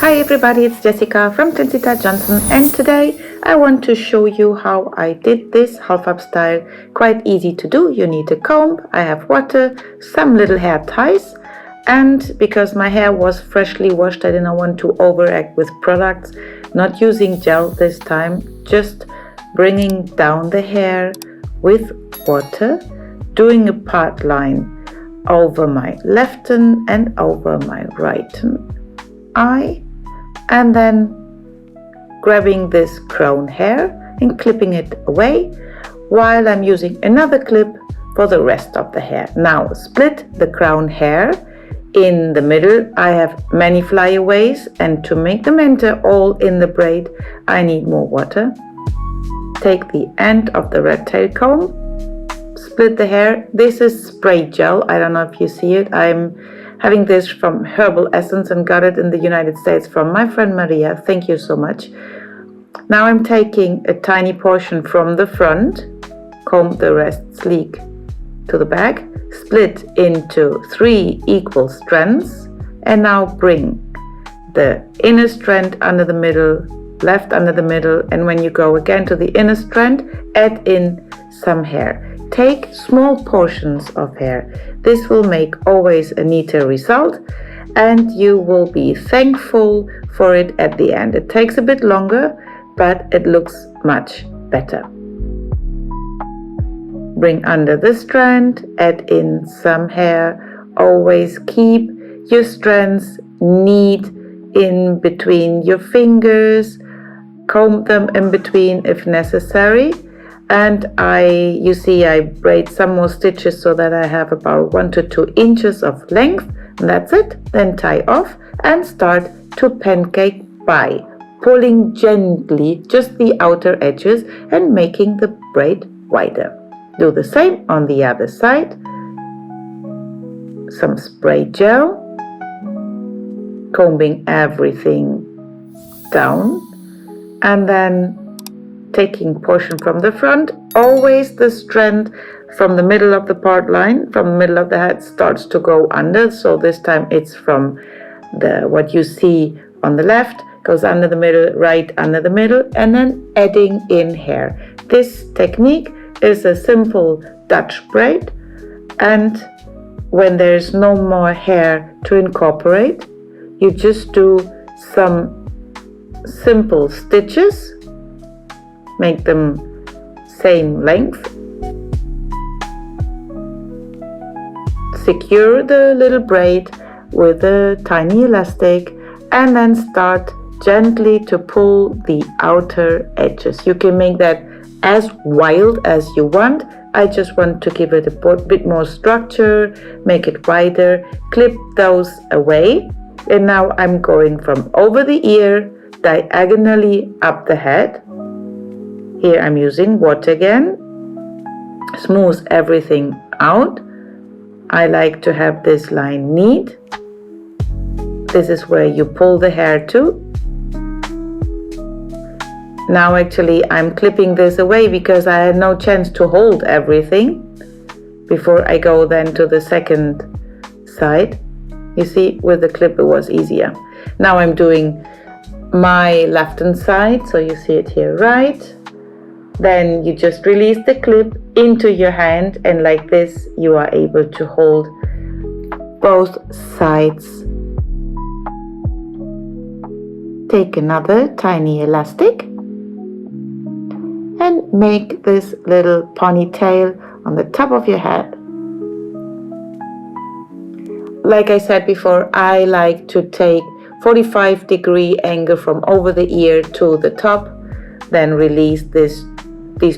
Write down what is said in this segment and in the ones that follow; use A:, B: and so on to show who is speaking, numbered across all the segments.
A: Hi everybody, it's Jessica from Tinsita Johnson, and today I want to show you how I did this half-up style. Quite easy to do. You need a comb, I have water, some little hair ties, and because my hair was freshly washed, I didn't want to overact with products. Not using gel this time, just bringing down the hair with water, doing a part line over my left and over my right eye, and then grabbing this crown hair and clipping it away while I'm using another clip for the rest of the hair. Now split the crown hair in the middle. I have many flyaways, and to make them enter all in the braid I need more water. Take the end of the red tail comb, split the hair. This is spray gel. I don't know if you see it. I'm having this from Herbal Essence and got it in the United States from my friend Maria. Thank you so much. Now I'm taking a tiny portion from the front, comb the rest sleek to the back, split into 3 equal strands, and now bring the inner strand under the middle, left under the middle, and when you go again to the inner strand, add in some hair. Take small portions of hair. This will make always a neater result, and you will be thankful for it at the end. It takes a bit longer, but it looks much better. Bring under the strand, add in some hair. Always keep your strands neat in between your fingers. Comb them in between if necessary. And you see I braid some more stitches so that I have about 1 to 2 inches of length. And that's it. Then tie off and start to pancake by pulling gently just the outer edges and making the braid wider. Do the same on the other side. Some spray gel, combing everything down, and then taking portion from the front. Always the strand from the middle of the part line, from the middle of the head, starts to go under. So this time it's from what you see on the left, goes under the middle, right under the middle, and then adding in hair. This technique is a simple Dutch braid, and when there's no more hair to incorporate, you just do some simple stitches. Make them same length. Secure the little braid with a tiny elastic, and then start gently to pull the outer edges. You can make that as wild as you want. I just want to give it a bit more structure, make it wider. Clip those away, and now I'm going from over the ear diagonally up the head. Here I'm using water again. Smooth everything out. I like to have this line neat. This is where you pull the hair to. Now actually I'm clipping this away because I had no chance to hold everything before I go then to the second side. You see, with the clip it was easier. Now I'm doing my left hand side, so you see it here, right? Then you just release the clip into your hand, and like this you are able to hold both sides. Take another tiny elastic and make this little ponytail on the top of your head. Like I said before, I like to take 45-degree angle from over the ear to the top, then release these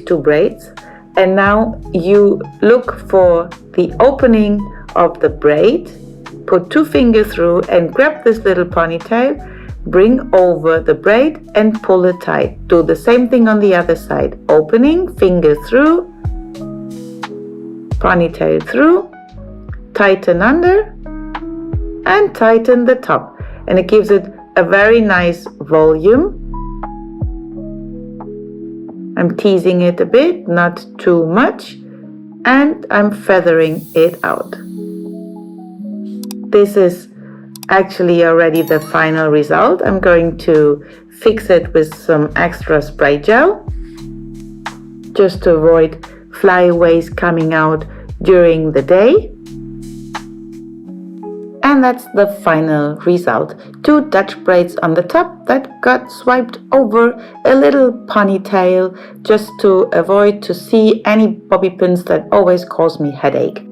A: 2 braids, and now you look for the opening of the braid, put 2 fingers through and grab this little ponytail, bring over the braid and pull it tight. Do the same thing on the other side. Opening, finger through, ponytail through, tighten under and tighten the top, and it gives it a very nice volume. I'm teasing it a bit, not too much, and I'm feathering it out. This is actually already the final result. I'm going to fix it with some extra spray gel just to avoid flyaways coming out during the day. And that's the final result. 2 Dutch braids on the top that got swiped over, a little ponytail just to avoid to see any bobby pins that always cause me headache.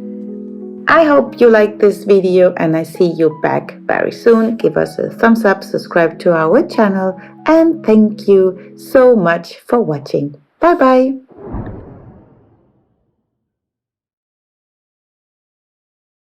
A: I hope you liked this video and I see you back very soon. Give us a thumbs up, subscribe to our channel, and thank you so much for watching. Bye bye.